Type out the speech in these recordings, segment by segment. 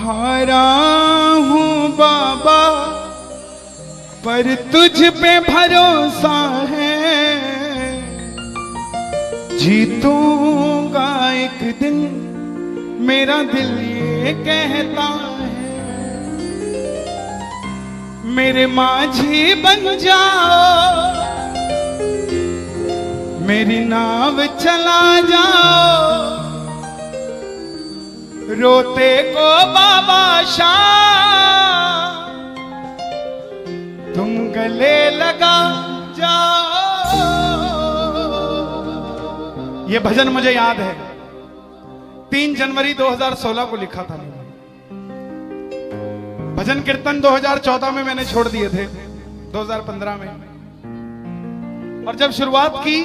हारा हूँ बाबा पर तुझ पे भरोसा है, जीतूंगा एक दिन मेरा दिल ये कहता है। मेरे माझी बन जाओ, मेरी नाव चला जाओ, रोते को बाबा शाम तुम गले लगा जाओ। ये भजन मुझे याद है, 3 जनवरी 2016 को लिखा था मैंने। भजन कीर्तन 2014 में मैंने छोड़ दिए थे, 2015 में। और जब शुरुआत की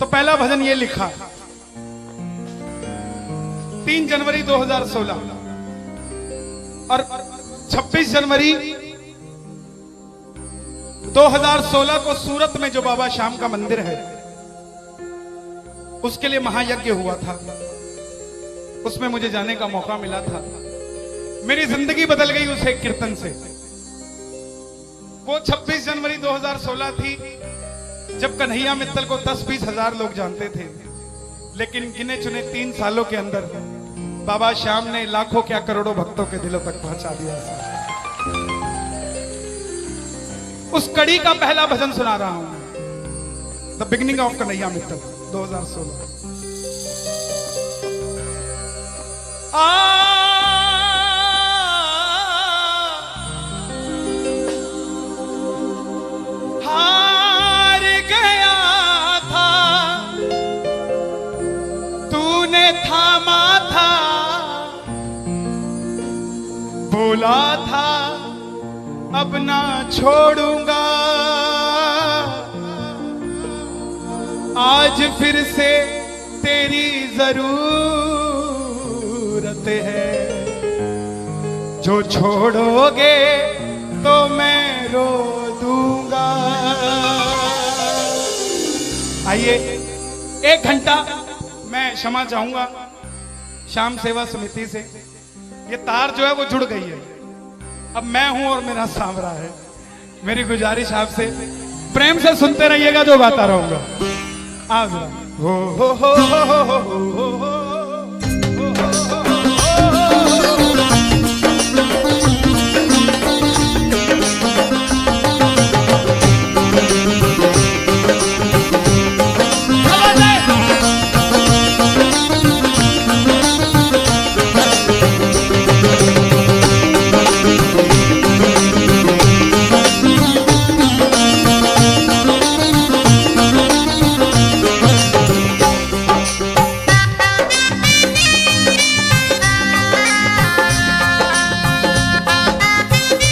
तो पहला भजन ये लिखा 3 जनवरी 2016। और 26 जनवरी 2016 को सूरत में जो बाबा श्याम का मंदिर है उसके लिए महायज्ञ हुआ था, उसमें मुझे जाने का मौका मिला था। मेरी जिंदगी बदल गई उस एक कीर्तन से। वो 26 जनवरी 2016 थी जब कन्हैया मित्तल को 10-20 हजार लोग जानते थे, लेकिन गिने चुने 3 सालों के अंदर बाबा श्याम ने लाखों क्या करोड़ों भक्तों के दिलों तक पहुंचा दिया। उस कड़ी का पहला भजन सुना रहा हूं, the beginning of Kanhaiya Mittal 2016। हार गया था तूने थामा था, बोला था अब ना छोड़ूंगा, आज फिर से तेरी जरूरत है, जो छोड़ोगे तो मैं रो दूंगा। आइए 1 घंटा मैं क्षमा चाहूंगा श्याम सेवा समिति से। ये तार जो है वो जुड़ गई है, अब मैं हूं और मेरा सांवरा है। मेरी गुजारिश आपसे प्रेम से सुनते रहिएगा, जो गाता रहूंगा। आज हो हो हो हो हो हो हो हो।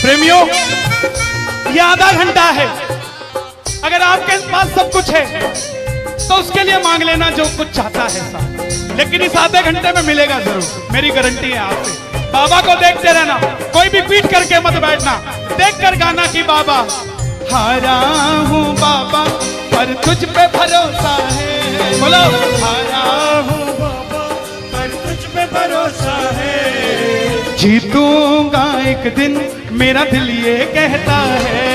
प्रेमियों, ये आधा घंटा है। अगर आपके पास सब कुछ है तो उसके लिए मांग लेना जो कुछ चाहता है साहब, लेकिन इस आधे घंटे में मिलेगा जरूर, मेरी गारंटी है आपसे। बाबा को देखते रहना, कोई भी पीट करके मत बैठना, देख कर गाना कि बाबा हारा हूँ बाबा पर तुझ पे भरोसा है। बोलो हारा हूँ बाबा पर तुझ पे भरोसा है, जीतूंगा एक दिन मेरा दिल ये कहता है,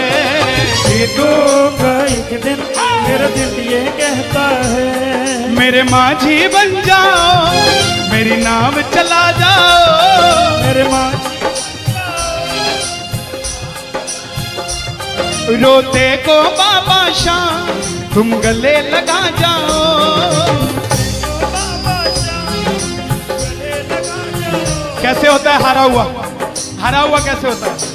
जीतूंगा एक दिन मेरा दिल ये कहता है। मेरे माझी बन जाओ, मेरी नाव चला जाओ, मेरे माझी रोते को बाबा शाम तुम गले लगा जाओ। कैसे होता है हारा हुआ? हारा हुआ कैसे होता है?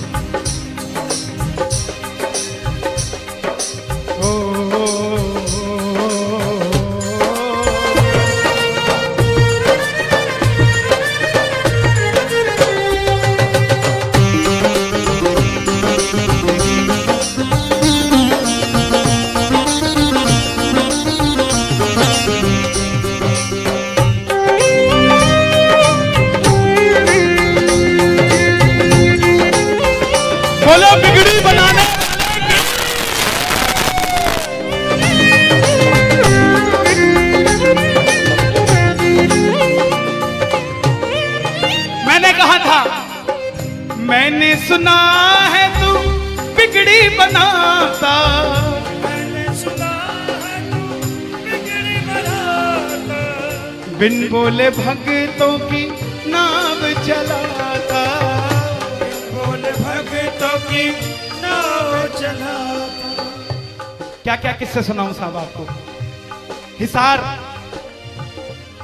था, मैंने सुना है तू बिगड़ी बनाता, मैंने सुना है तू बिगड़ी बनाता, बिन बोले भक्तों की नाव चलाता, बोले भक्तों की नाव चलाता। क्या क्या किस्से सुनाऊं साहब आपको। हिसार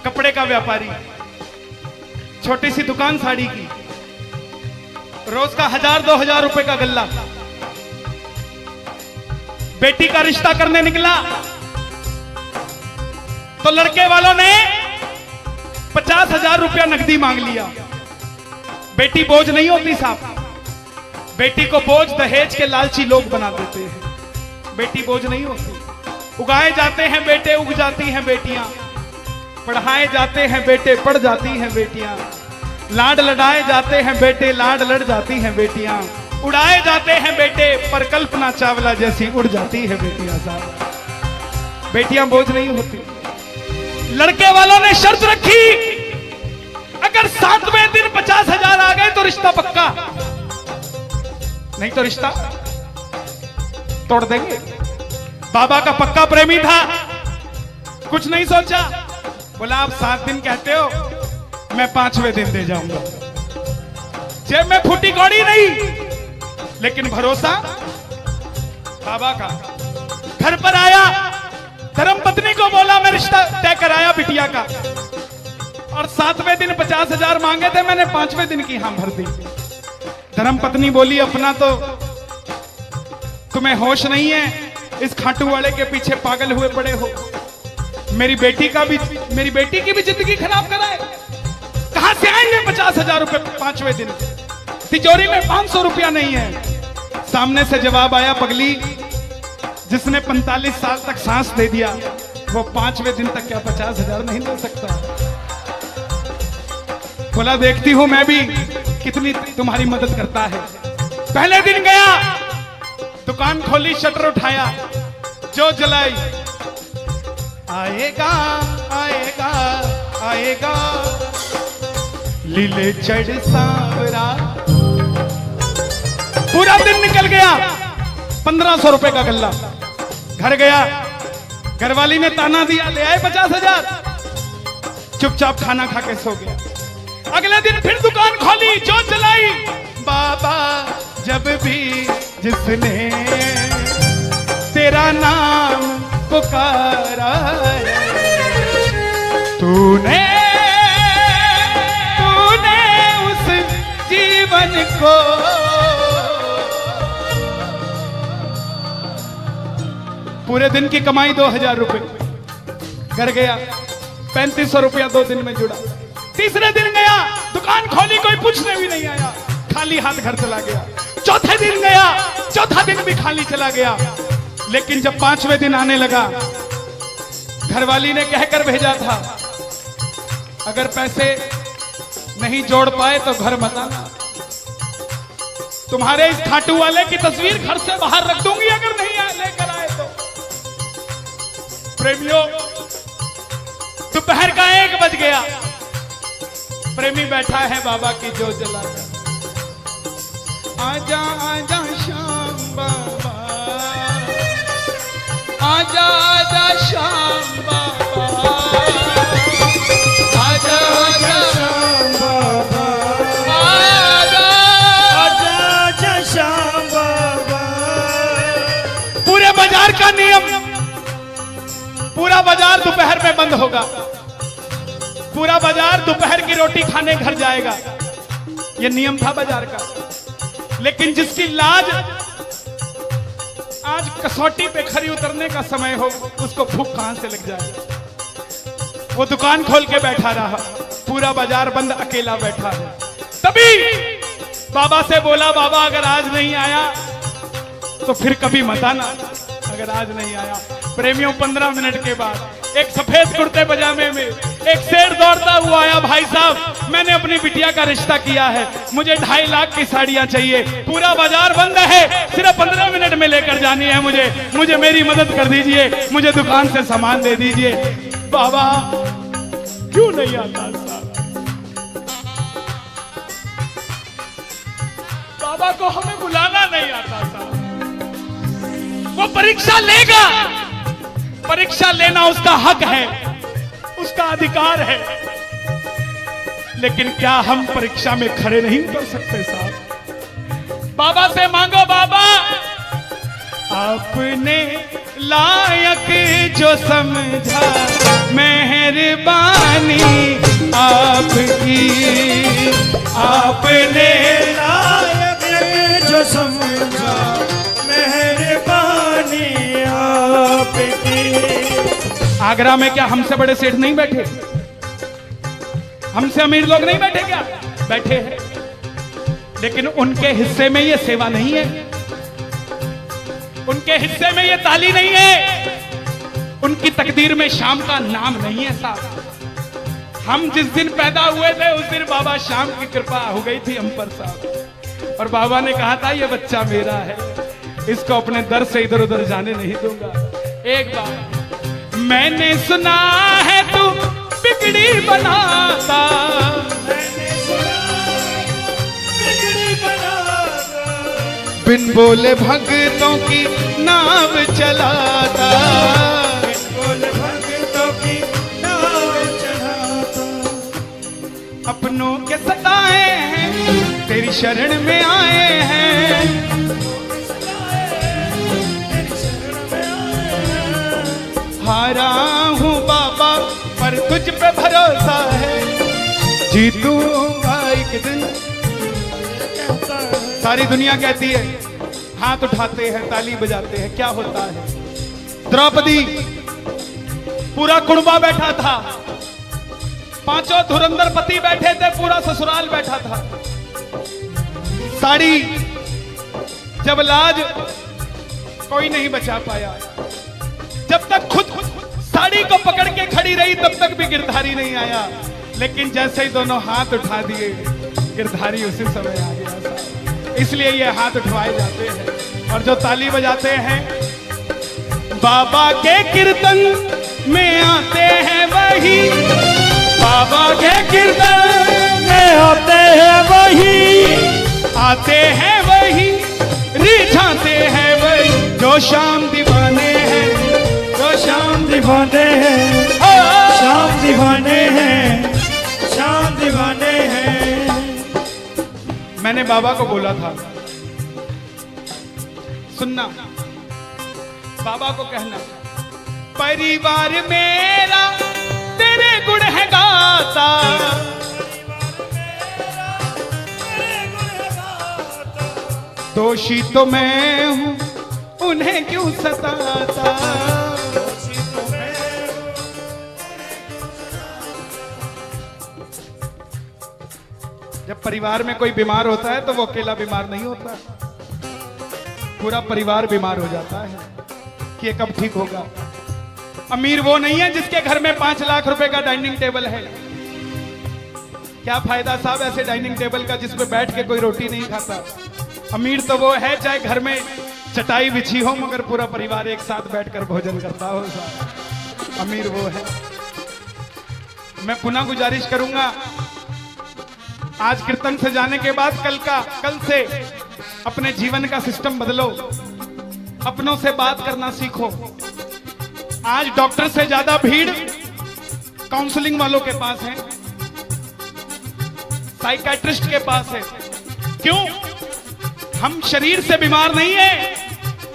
कपड़े का व्यापारी, छोटी सी दुकान साड़ी की, रोज का 1000-2000 रुपए का गल्ला। बेटी का रिश्ता करने निकला तो लड़के वालों ने 50,000 रुपया नकदी मांग लिया। बेटी बोझ नहीं होती साहब, बेटी को बोझ दहेज के लालची लोग बना देते हैं। बेटी बोझ नहीं होती, उगाए जाते हैं बेटे, उग जाती हैं बेटियां, पढ़ाए जाते हैं बेटे, पढ़ जाती हैं बेटियां, लाड लड़ाए जाते हैं बेटे, लाड लड़ जाती हैं बेटियां, उड़ाए जाते हैं बेटे, पर कल्पना चावला जैसी उड़ जाती है बेटियां। साहब बेटियां बोझ नहीं होती। लड़के वालों ने शर्त रखी, अगर 7वें दिन 50,000 आ गए तो रिश्ता पक्का, नहीं तो रिश्ता तोड़ देंगे। बाबा का पक्का प्रेमी था, कुछ नहीं सोचा, बोला आप 7 दिन कहते हो, मैं 5वें दिन दे जाऊंगा। जेब में फूटी कौड़ी नहीं, लेकिन भरोसा बाबा का। घर पर आया, धर्मपत्नी को बोला मैं रिश्ता तय कराया बिटिया का, और 7वें दिन 50,000 मांगे थे, मैंने 5वें दिन की हां भर दी। धर्मपत्नी बोली अपना तो तुम्हें होश नहीं है, इस खाटू वाले के पीछे पागल हुए पड़े हो, मेरी बेटी की भी जिंदगी खराब कराए। कहां से आएंगे 50,000 रुपए 5वें दिन, तिजोरी में 500 रुपया नहीं है। सामने से जवाब आया, पगली जिसने 45 साल तक सांस दे दिया वो 5वें दिन तक क्या 50,000 नहीं ले सकता। बोला देखती हूं मैं भी कितनी तुम्हारी मदद करता है। पहले दिन गया, दुकान खोली, शटर उठाया, जो जलाई, आएगा आएगा आएगा लीले चढ़ सांवरा। पूरा दिन निकल गया, 1500 रुपए का गल्ला। घर गया, घरवाली ने ताना दिया, ले आए 50,000, चुपचाप खाना खा के सो गया। अगले दिन फिर दुकान खोली, जो चलाई, बाबा जब भी जिसने तेरा नाम पुकारा तूने उस जीवन को पूरे दिन की कमाई 2000 रुपए। घर गया, 3500 रुपया 2 दिन में जुड़ा। तीसरे दिन गया, दुकान खोली, कोई पूछने भी नहीं आया, खाली हाथ घर चला गया। चौथे दिन गया, चौथा दिन भी खाली चला गया। लेकिन जब 5वें दिन आने लगा, घरवाली ने कहकर भेजा था, अगर पैसे नहीं जोड़ पाए तो घर मत आना, तुम्हारे इस खाटू वाले की तस्वीर घर से बाहर रख दूंगी अगर नहीं लेकर आए तो। प्रेमियों, दोपहर का 1 बज गया, प्रेमी बैठा है बाबा की जोत जलाकर। आजा आजा श्याम बाबा, आजा आजा श्याम बाबा, आजा आजा श्याम बाबा, आजा आजा आजा श्याम बाबा। पूरे बाजार का नियम, पूरा बाजार दोपहर में बंद होगा, पूरा बाजार दोपहर की रोटी खाने घर जाएगा। यह नियम था बाजार का। लेकिन जिसकी लाज आज कसौटी पे खरी उतरने का समय हो, उसको भूख कहां से लग जाए। वो दुकान खोल के बैठा रहा, पूरा बाजार बंद, अकेला बैठा है। तभी बाबा से बोला, बाबा अगर आज नहीं आया तो फिर कभी मत आना, अगर आज नहीं आया। प्रेमियों, 15 मिनट के बाद एक सफेद कुर्ते पजामे में एक शेर दौड़ता हुआ आया, भाई साहब मैंने अपनी बिटिया का रिश्ता किया है, मुझे 2.5 लाख की साड़ियां चाहिए, पूरा बाजार बंद है, सिर्फ 15 मिनट में लेकर जानी है मुझे मेरी मदद कर दीजिए, मुझे दुकान से सामान दे दीजिए। बाबा क्यों नहीं आता साहब? बाबा को हमें बुलाना नहीं आता था। वो परीक्षा लेगा, परीक्षा लेना उसका हक है, उसका अधिकार है, लेकिन क्या हम परीक्षा में खड़े नहीं कर सकते साहब? बाबा से मांगो, बाबा आपने लायक जो समझा, मेहरबानी आपकी, आपने लायक जो समझा, मेहरबानी आपकी। आगरा में क्या हमसे बड़े सेठ नहीं बैठे? हमसे अमीर लोग नहीं बैठे क्या? बैठे हैं, लेकिन उनके हिस्से में ये सेवा नहीं है, उनके हिस्से में ये ताली नहीं है, उनकी तकदीर में शाम का नाम नहीं है साहब। हम जिस दिन पैदा हुए थे उस दिन बाबा शाम की कृपा हो गई थी हम पर साहब, और बाबा ने कहा था ये बच्चा मेरा है, इसको अपने दर से इधर उधर जाने नहीं दूंगा। एक बार मैंने सुना है तू बिगड़ी बनाता, मैंने सुना बिगड़ी बनाता, बिन बोले भक्तों की नाव चलाता, बोल भक्तों की नाव चढ़ाता। अपनों के सताए हैं तेरी शरण में आए हैं, तेरी शरण में आए हैं। हारा हूँ बाबा पर तुझ पे भरोसा है, जीतूंगा एक दिन। कहता है सारी दुनिया कहती है, हाथ उठाते हैं ताली बजाते हैं, क्या होता है? द्रौपदी पूरा कुणबा बैठा था, पांचों धुरंधर पति बैठे थे, पूरा ससुराल बैठा था। साड़ी जब लाज कोई नहीं बचा पाया, जब तक खुद साड़ी को पकड़ के खड़ी रही तब तक भी गिरधारी नहीं आया, लेकिन जैसे ही दोनों हाथ उठा दिए गिरधारी उसी समय आ गया साहब। इसलिए ये हाथ उठवाए जाते हैं, और जो ताली बजाते हैं बाबा के कीर्तन में आते हैं वही, बाबा के कीर्तन में आते हैं वही, आते हैं वही, रिझाते हैं वही, जो शाम दीवाने हैं, जो शाम दीवाने हैं, शाम दीवाने हैं, शाम दीवाने हैं। मैंने बाबा को बोला था, सुनना, बाबा को कहना, परिवार मेरा तेरे गुण है गाता, दोषी तो मैं हूं उन्हें क्यों सताता। जब परिवार में कोई बीमार होता है तो वो अकेला बीमार नहीं होता, पूरा परिवार बीमार हो जाता है कि ये कब ठीक होगा। अमीर वो नहीं है जिसके घर में 5 लाख रुपए का डाइनिंग टेबल है। क्या फायदा साहब ऐसे डाइनिंग टेबल का जिस पे बैठ के कोई रोटी नहीं खाता। अमीर तो वो है चाहे घर में चटाई बिछी हो मगर पूरा परिवार एक साथ बैठकर भोजन करता हो साहब, अमीर वो है। मैं पुनः गुजारिश करूंगा, आज कीर्तन से जाने के बाद कल से अपने जीवन का सिस्टम बदलो, अपनों से बात करना सीखो। आज डॉक्टर से ज्यादा भीड़ काउंसलिंग वालों के पास है, साइकियाट्रिस्ट के पास है। क्यों? हम शरीर से बीमार नहीं है,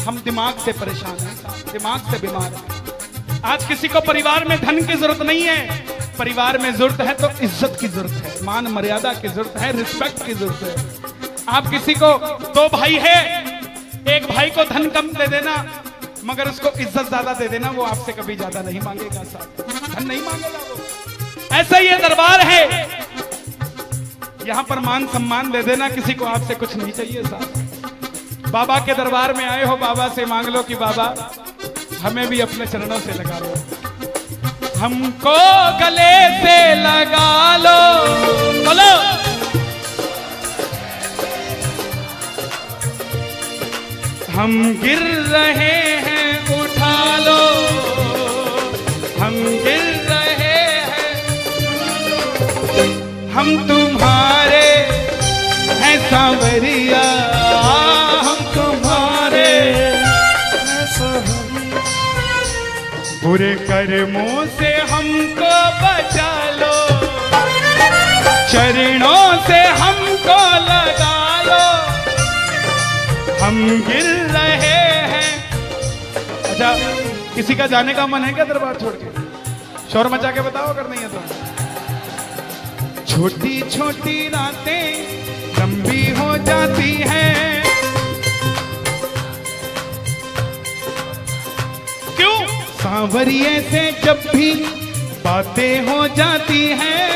हम दिमाग से परेशान हैं, दिमाग से बीमार हैं। आज किसी को परिवार में धन की जरूरत नहीं है, परिवार में जरूरत है तो इज्जत की जरूरत है, मान मर्यादा की जरूरत है, रिस्पेक्ट की जरूरत है। आप किसी को 2 भाई है, एक भाई को धन कम दे देना मगर उसको इज्जत ज्यादा दे देना, वो आपसे कभी ज्यादा नहीं मांगेगा साहब, धन नहीं मांगेगा वो। ऐसा ही ये दरबार है, यहां पर मान सम्मान दे देना, किसी को आपसे कुछ नहीं चाहिए साहब। बाबा के दरबार में आए हो, बाबा से मांग लो कि बाबा हमें भी अपने चरणों से लगा लो, हमको गले से लगा लो, बोलो हम गिर रहे हैं उठा लो, हम गिर रहे हैं, हम तुम्हारे हैं सांवरिया। बुरे कर्मों से हमको बचा लो, चरणों से हमको लगा लो, हम गिर रहे हैं। अच्छा, किसी का जाने का मन है क्या दरबार छोड़ के? शोर मचा के बताओ अगर नहीं है तो। छोटी छोटी रातें लंबी हो जाती हैं, क्यों? सांवरिये से जब भी बातें हो जाती हैं,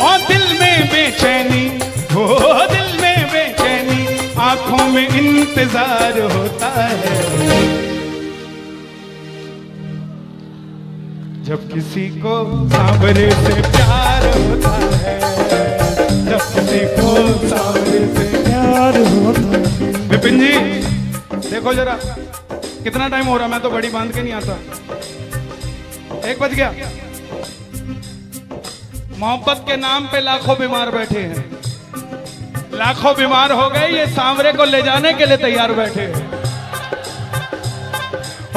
और दिल में बेचैनी, हो दिल में बेचैनी, आंखों में इंतजार होता है। जब किसी को सांवरे से प्यार होता है, जब किसी को सांवरे से प्यार होता है। विपिन जी देखो जरा कितना टाइम हो रहा, मैं तो बड़ी बांध के नहीं आता। 1 बज गया। मोहब्बत के नाम पे लाखों बीमार बैठे हैं, लाखों बीमार हो गए, ये सांवरे को ले जाने के लिए तैयार बैठे हैं।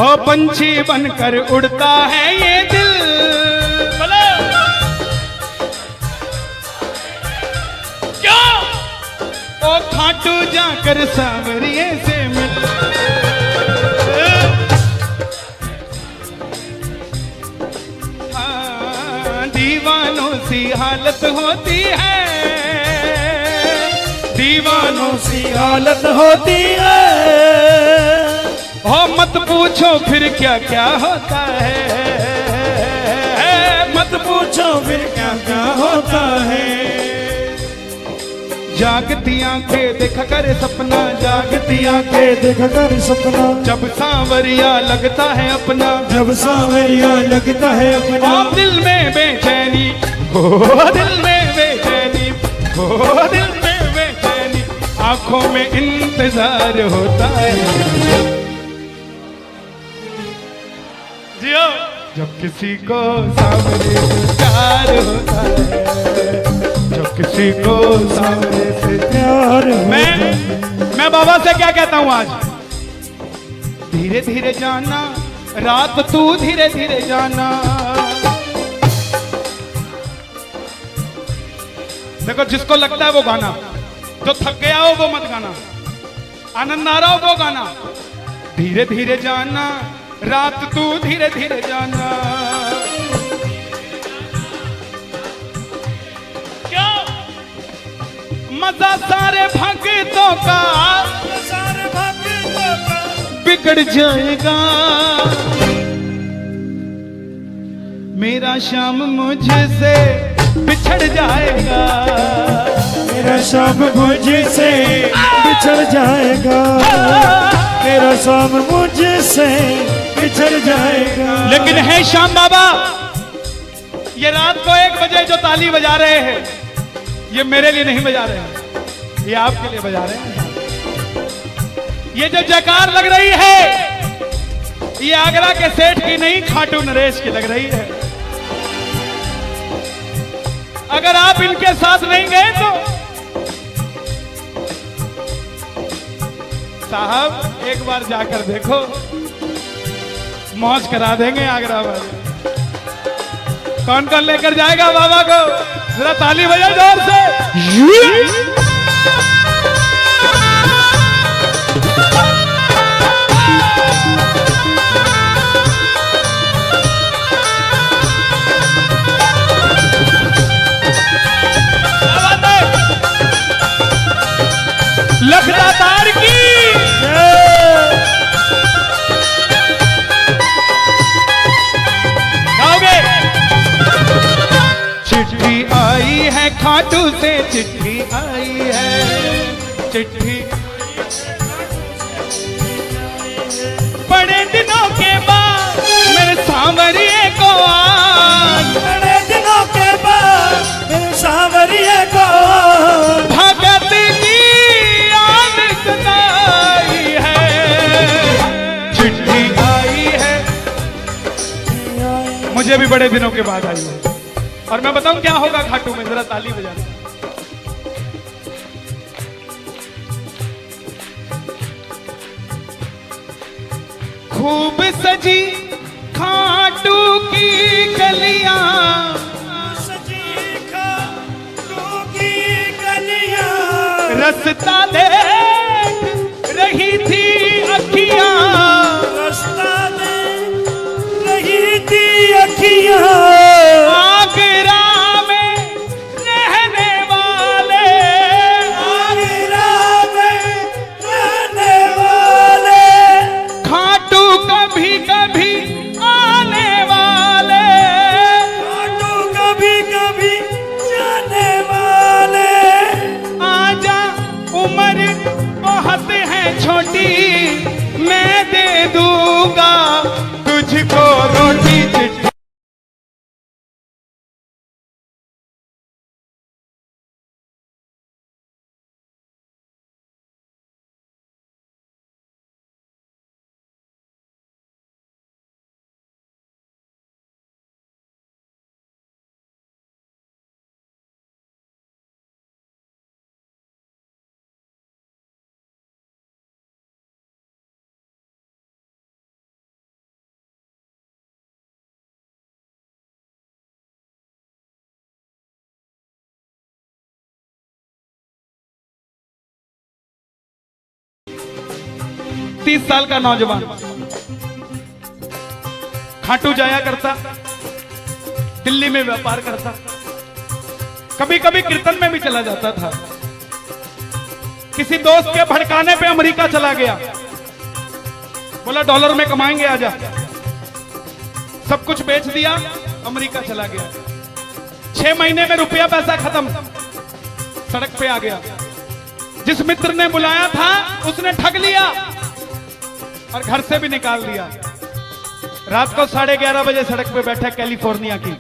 ओ पंछी बनकर उड़ता है ये दिल, बोलो क्या? ओ खाटू जाकर सांवरिये से मिल, दीवानों सी हालत होती है, दीवानों सी हालत होती है। हो मत पूछो फिर क्या क्या होता है, मत पूछो फिर क्या क्या होता है। जागती आंखें देखा कर सपना, जागती आंखें देखा कर सपना, जब सांवरिया लगता है अपना, जब सांवरिया लगता है अपना। और दिल में बेचैनी, हो दिल में बेचैनी, हो दिल में बेचैनी, आंखों में इंतजार होता है। जियो जब किसी को सांवरे से प्यार होता है, जब किसी को सांवरे से प्यार होता है। मैं बाबा से क्या कहता हूं आज? धीरे धीरे जाना, रात तू धीरे धीरे जाना। देखो जिसको लगता है वो गाना, जो थक गया हो वो मत गाना, आनंद आ रहा हो वो गाना। धीरे धीरे जाना, रात तू धीरे धीरे जाना। क्या मजा सारे भक्तों का, सारे भक्तों का बिगड़ जाएगा। मेरा श्याम मुझसे बिछड़ जाएगा, मेरा शाम मुझसे बिछड़ जाएगा, मेरा शाम मुझसे बिछड़ जाएगा। लेकिन है श्याम बाबा, ये रात को 1 बजे जो ताली बजा रहे हैं, ये मेरे लिए नहीं बजा रहे हैं, ये आपके लिए बजा रहे हैं। ये जो जयकार लग रही है, ये आगरा के सेठ की नहीं, खाटू नरेश की लग रही है। अगर आप इनके साथ नहीं गए तो साहब एक बार जाकर देखो, मौज करा देंगे आगरा वाले। कौन कौन लेकर जाएगा बाबा को? जरा ताली बजाओ जोर से। लखदातार की गाओगे? चिट्ठी आई है खाटू से, चिट्ठी आई है, चिट्ठी बड़े दिनों के बाद मेरे सांवरिये को आज, बड़े दिनों के बाद मेरे सांवरिये को भगत की याद सताई है। चिट्ठी आई है, मुझे भी बड़े दिनों के बाद आई है। और मैं बताऊं क्या होगा खाटू में, जरा ताली बजाना। खूब सजी खाटू की गलियां, सजी खाटू की गलियां, रास्ता देख रही थी अखियां, रास्ता देख रही थी अखियां, आगरा में रहने वाले, आगरा में रहने वाले, खाटू कभी कभी आने वाले, खाटू कभी कभी जाने वाले, आजा उम्र बहुत है छोटी, मैं दे दूंगा तुझको रोटी चिट्ठी। तीस साल का नौजवान खाटू जाया करता, दिल्ली में व्यापार करता, कभी कभी कीर्तन में भी चला जाता था। किसी दोस्त के भड़काने पे अमेरिका चला गया, बोला डॉलर में कमाएंगे आजा, सब कुछ बेच दिया, अमेरिका चला गया। 6 महीने में रुपया पैसा खत्म, सड़क पे आ गया। जिस मित्र ने बुलाया था उसने ठग लिया और घर से भी निकाल दिया। रात को 11:30 बजे सड़क पे बैठा कैलिफोर्निया की,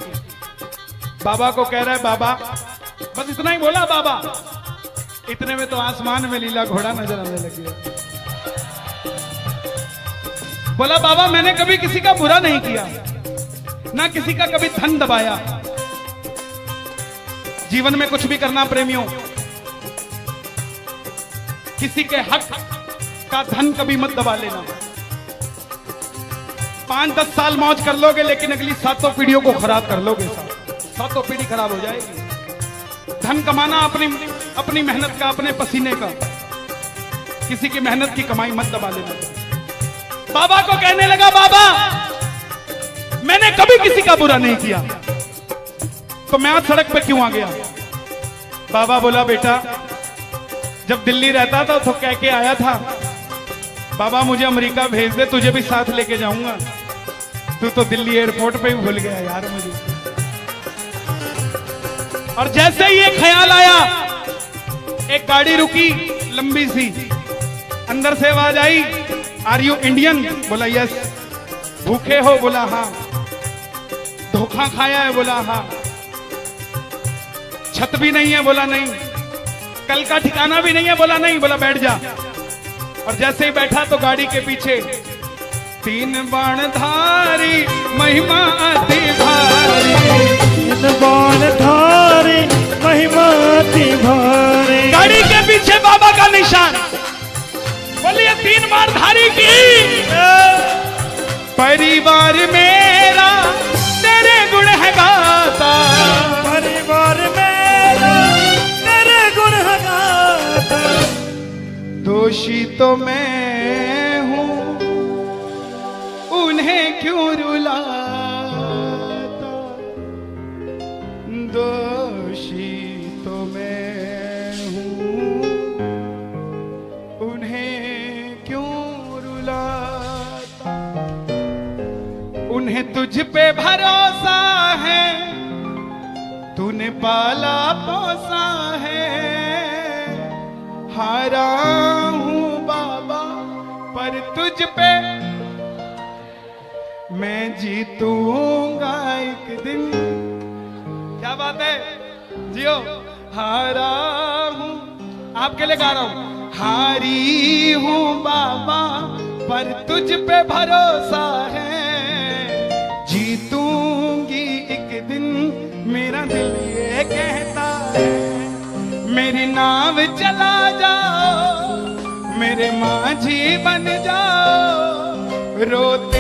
बाबा को कह रहा है बाबा, बस इतना ही बोला बाबा, इतने में तो आसमान में लीला घोड़ा नजर आने लगी। बोला बाबा मैंने कभी किसी का बुरा नहीं किया, ना किसी का कभी धन दबाया। जीवन में कुछ भी करना प्रेमियों, किसी के हक का धन कभी मत दबा लेना। 5-10 साल मौज कर लोगे लेकिन अगली 7 पीढ़ियों को खराब कर लोगे। 7 पीढ़ी खराब हो जाएगी। धन कमाना अपनी मेहनत का, अपने पसीने का, किसी की मेहनत की कमाई मत दबा लेना। बाबा को कहने लगा बाबा मैंने कभी किसी का बुरा नहीं किया, तो मैं आज सड़क पे क्यों आ गया? बाबा बोला बेटा जब दिल्ली रहता था तो कह के आया था बाबा मुझे अमेरिका भेज दे, तुझे भी साथ लेके जाऊंगा। तू तो दिल्ली एयरपोर्ट पे ही भूल गया यार मुझे। और जैसे ही ये ख्याल आया, एक गाड़ी रुकी लंबी सी, अंदर से आवाज आई आर यू इंडियन? बोला यस। भूखे हो? बोला हाँ। धोखा खाया है? बोला हाँ। छत भी नहीं है? बोला नहीं। कल का ठिकाना भी नहीं है? बोला नहीं। बोला बैठ जा। और जैसे ही बैठा तो गाड़ी के पीछे 3 बाणधारी महिमा अति भारी, 3 बाणधारी महिमा अति भारी। गाड़ी के पीछे बाबा का निशान। बोलिए 3 बाणधारी की। परिवार मेरा तेरे गुण है गाता, परिवार मेरा तेरे गुण है गाता। दोषी तो मैं हूं उन्हें क्यों रुलाता, दोषी तो मैं हूं उन्हें क्यों रुलाता। उन्हें तुझ पे भरोसा है, तूने पाला पोसा है। हारा हूं बाबा पर तुझ पे मैं जीतूंगा एक दिन। क्या बात है, जियो। हारा हूं, आपके लिए गा रहा हूं। हारी हूं बाबा पर तुझ पे भरोसा है, जीतूंगी एक दिन मेरा दिल ये कहता है। मेरी नाव चला जाओ, मेरे माझी बन जाओ, रोते